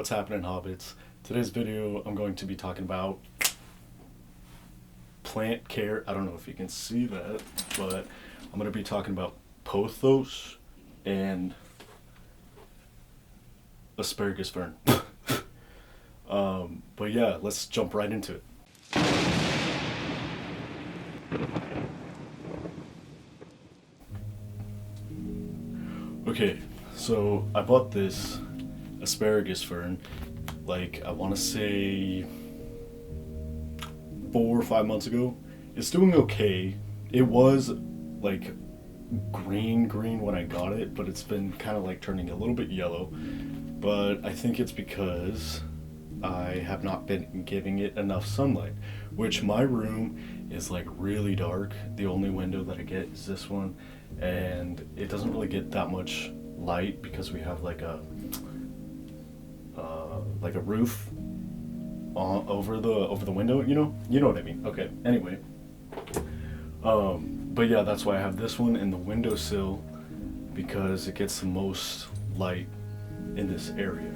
What's happening, hobbits? Today's video I'm going to be talking about plant care. I don't know if you can see that, but I'm going to be talking about Pothos and Asparagus Fern. But yeah, let's jump right into it. Okay, so I bought this Asparagus Fern, like I want to say 4 or 5 months ago. It's doing okay. It was like green when I got it, but it's been kind of like turning a little bit yellow. But I think it's because I have not been giving it enough sunlight, which my room is like really dark. The only window that I get is this one, and it doesn't really get that much light because we have like a roof over the window, you know what I mean. Okay, anyway, but yeah, that's why I have this one in the windowsill, because it gets the most light in this area.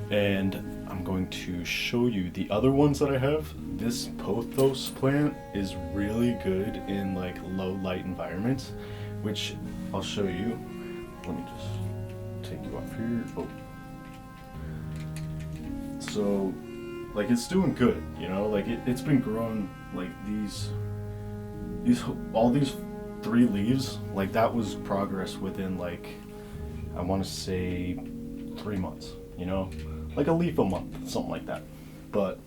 And I'm going to show you the other ones that I have. This Pothos plant is really good in like low light environments, which I'll show you. Let me just take you off here. Oh. So, like, it's doing good, like it's been growing like all these 3 leaves, like that was progress within like, I want to say 3 months, like a leaf a month, something like that. But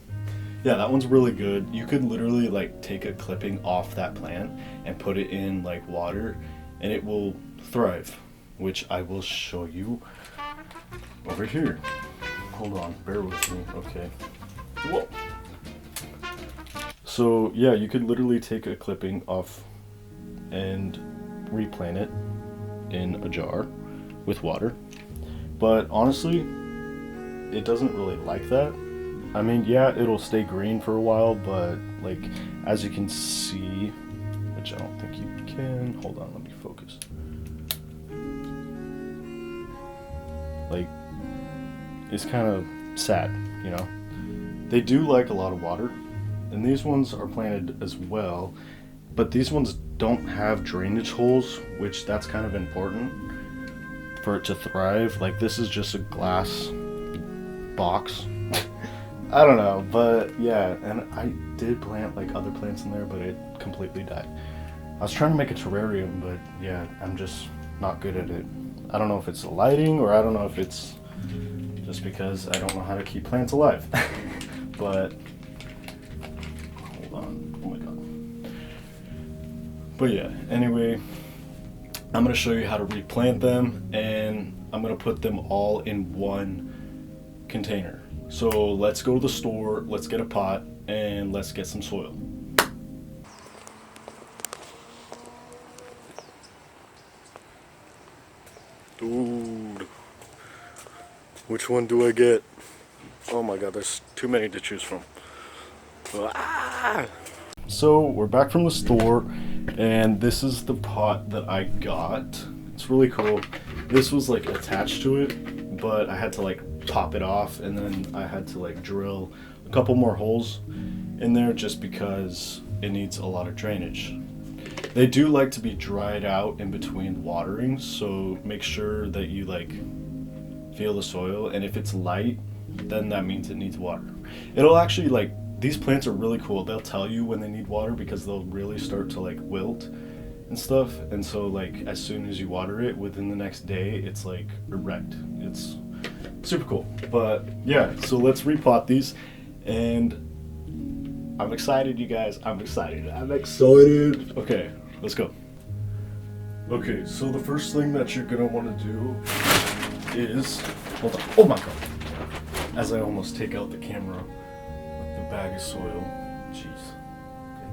yeah, that one's really good. You could literally like take a clipping off that plant and put it in like water and it will thrive, which I will show you over here. Hold on, bear with me. Okay. Whoa. So yeah, you could literally take a clipping off and replant it in a jar with water. But honestly, it doesn't really like that. I mean, yeah, it'll stay green for a while, but like, as you can see, which I don't think you can, hold on, let me focus. Like, it's kind of sad, They do like a lot of water, and these ones are planted as well, but these ones don't have drainage holes, which that's kind of important for it to thrive. Like, this is just a glass box. I don't know, but yeah, and I did plant like other plants in there, but it completely died. I was trying to make a terrarium, but yeah, I'm just not good at it. I don't know if it's the lighting, or I don't know if it's just because I don't know how to keep plants alive. But hold on, oh my god. But yeah, anyway, I'm gonna show you how to replant them, and I'm gonna put them all in one container. So let's go to the store, let's get a pot, and let's get some soil. Dude, which one do I get? Oh my god, there's too many to choose from. Ah! So we're back from the store, and this is the pot that I got. It's really cool. This was like attached to it, but I had to like top it off, and then I had to like drill a couple more holes in there just because it needs a lot of drainage. They do like to be dried out in between watering, so make sure that you like feel the soil, and if it's light, then that means it needs water. It'll actually, like, these plants are really cool. They'll tell you when they need water because they'll really start to like wilt and stuff, and so like as soon as you water it, within the next day it's like erect. It's super cool. But yeah, so let's repot these, and I'm excited, you guys. I'm excited. Okay, let's go. Okay, so the first thing that you're gonna want to do is, hold on, oh my god, as I almost take out the camera with the bag of soil. Jeez.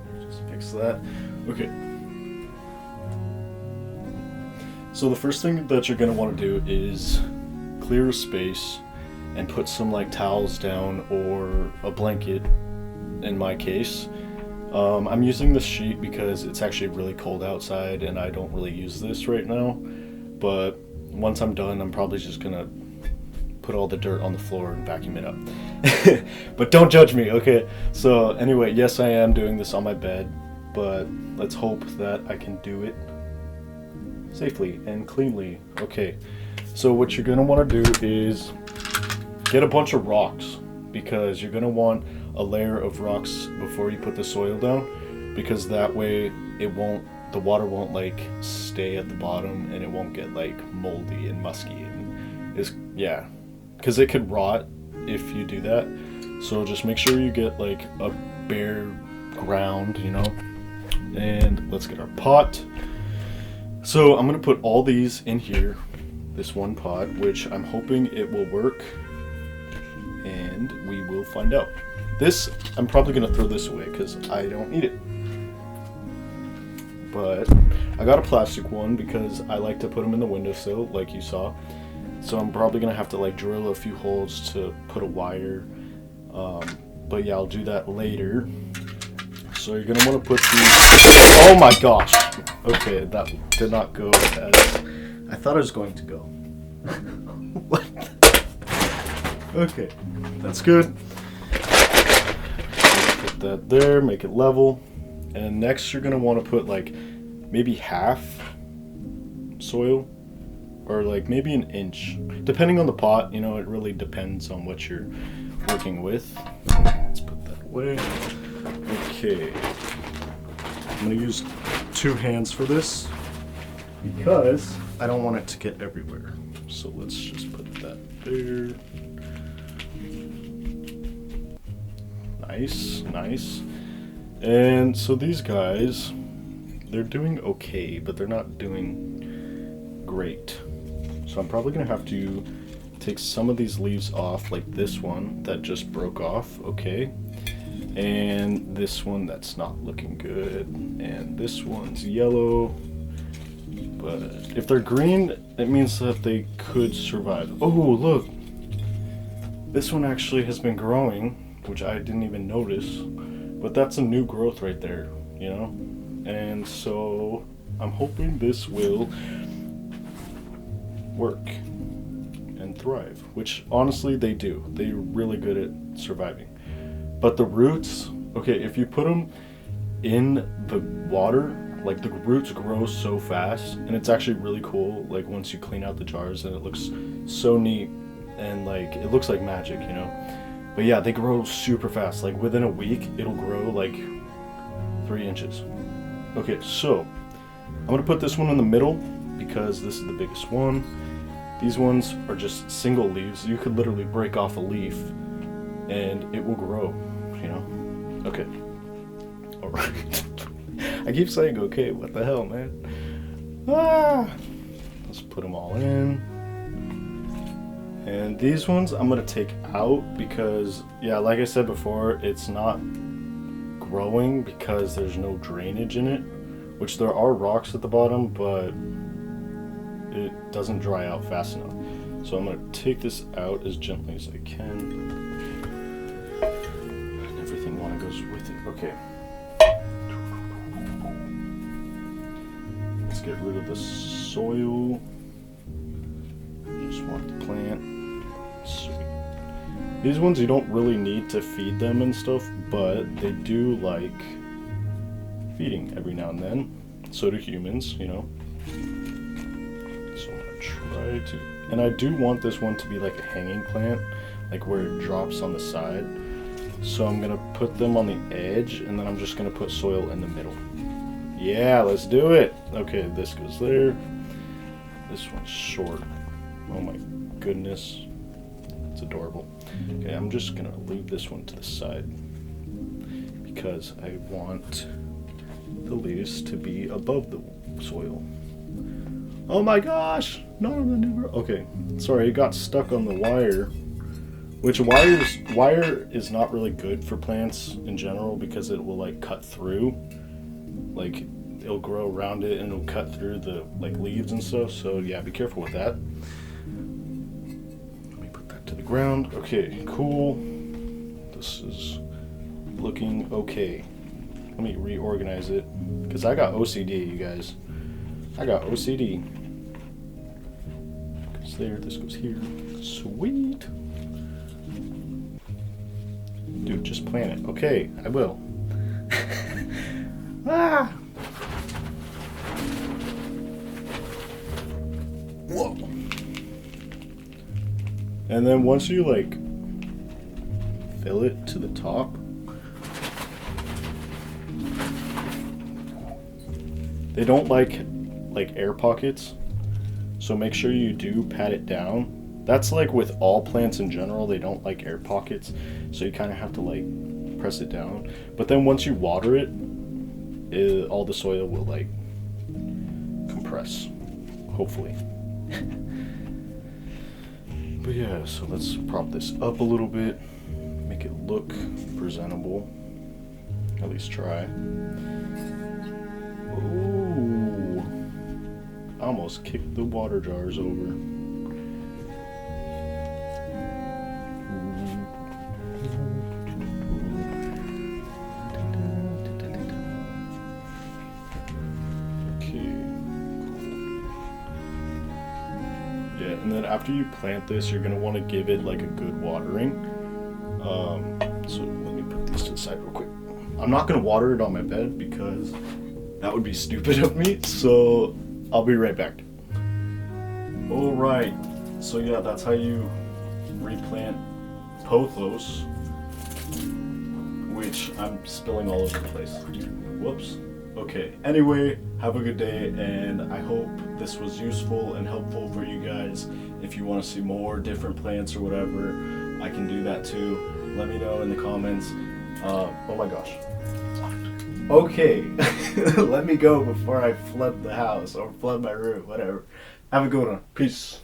Okay, just fix that. Okay. So the first thing that you're gonna want to do is clear a space and put some like towels down, or a blanket in my case. I'm using this sheet because it's actually really cold outside and I don't really use this right now, but once I'm done, I'm probably just gonna put all the dirt on the floor and vacuum it up. But don't judge me, okay? So anyway, yes, I am doing this on my bed, but let's hope that I can do it safely and cleanly. Okay, so what you're gonna want to do is get a bunch of rocks, because you're gonna want a layer of rocks before you put the soil down, because that way the water won't like stay at the bottom and it won't get like moldy and musky and because it could rot if you do that. So just make sure you get like a bare ground, you know. And let's get our pot. So I'm gonna put all these in here, this one pot, which I'm hoping it will work, and we will find out. This, I'm probably gonna throw this away because I don't need it. But I got a plastic one because I like to put them in the windowsill, like you saw. So I'm probably gonna have to like drill a few holes to put a wire. But yeah, I'll do that later. So you're gonna want to put these. Oh my gosh! Okay, that did not go as I thought it was going to go. What? Okay, that's good. Put that there, make it level. And next you're going to want to put like maybe half soil, or like maybe an inch, depending on the pot, you know, it really depends on what you're working with. Let's put that away. Okay. I'm going to use 2 hands for this because I don't want it to get everywhere. So let's just put that there. Nice, nice. And so these guys, they're doing okay, but they're not doing great. So I'm probably gonna have to take some of these leaves off, like this one that just broke off, okay. And this one that's not looking good. And this one's yellow. But if they're green, it means that they could survive. Oh, look. This one actually has been growing, which I didn't even notice. But that's a new growth right there, you know? And so I'm hoping this will work and thrive, which honestly they do. They're really good at surviving. But the roots, okay, if you put them in the water, like the roots grow so fast, and it's actually really cool, like once you clean out the jars, and it looks so neat, and like it looks like magic, you know? But yeah, they grow super fast. Like within a week, it'll grow like 3 inches. Okay, so I'm gonna put this one in the middle because this is the biggest one. These ones are just single leaves. You could literally break off a leaf and it will grow, you know? Okay. All right. I keep saying okay, what the hell, man? Let's put them all in. And these ones I'm gonna take out because, yeah, like I said before, it's not growing because there's no drainage in it, which there are rocks at the bottom, but it doesn't dry out fast enough. So I'm gonna take this out as gently as I can. And everything wanna goes with it. Okay. Let's get rid of the soil. Just want the plant. Sweet. These ones you don't really need to feed them and stuff, but they do like feeding every now and then. So do humans, you know. So I'm gonna try to, and I do want this one to be like a hanging plant, like where it drops on the side. So I'm gonna put them on the edge, and then I'm just gonna put soil in the middle. Yeah, let's do it. Okay, this goes there. This one's short. Oh my goodness. It's adorable. Okay, I'm just gonna leave this one to the side because I want the leaves to be above the soil. Oh my gosh! None of the new. Okay, sorry, it got stuck on the wire. Which wire is not really good for plants in general because it will like cut through. Like it'll grow around it and it'll cut through the like leaves and stuff. So yeah, be careful with that. To the ground. Okay, cool. This is looking okay. Let me reorganize it because I got OCD, you guys. I got OCD. goes there, this goes here. Sweet. Dude, just plant it. Okay, I will. Ah! Whoa. And then once you like fill it to the top, they don't like air pockets, so make sure you do pat it down. That's like with all plants in general, they don't like air pockets, so you kind of have to like press it down. But then once you water it, all the soil will like compress, hopefully. But yeah, so let's prop this up a little bit, make it look presentable, at least try. Ooh, I almost kicked the water jars over. And then after you plant this, you're going to want to give it like a good watering. So let me put these to the side real quick. I'm not going to water it on my bed because that would be stupid of me. So I'll be right back. Alright, so yeah, that's how you replant pothos, which I'm spilling all over the place. Whoops. Okay, anyway, have a good day, and I hope this was useful and helpful for you guys. If you want to see more different plants or whatever, I can do that too. Let me know in the comments. Oh my gosh. Okay, let me go before I flood the house or flood my room, whatever. Have a good one. Peace.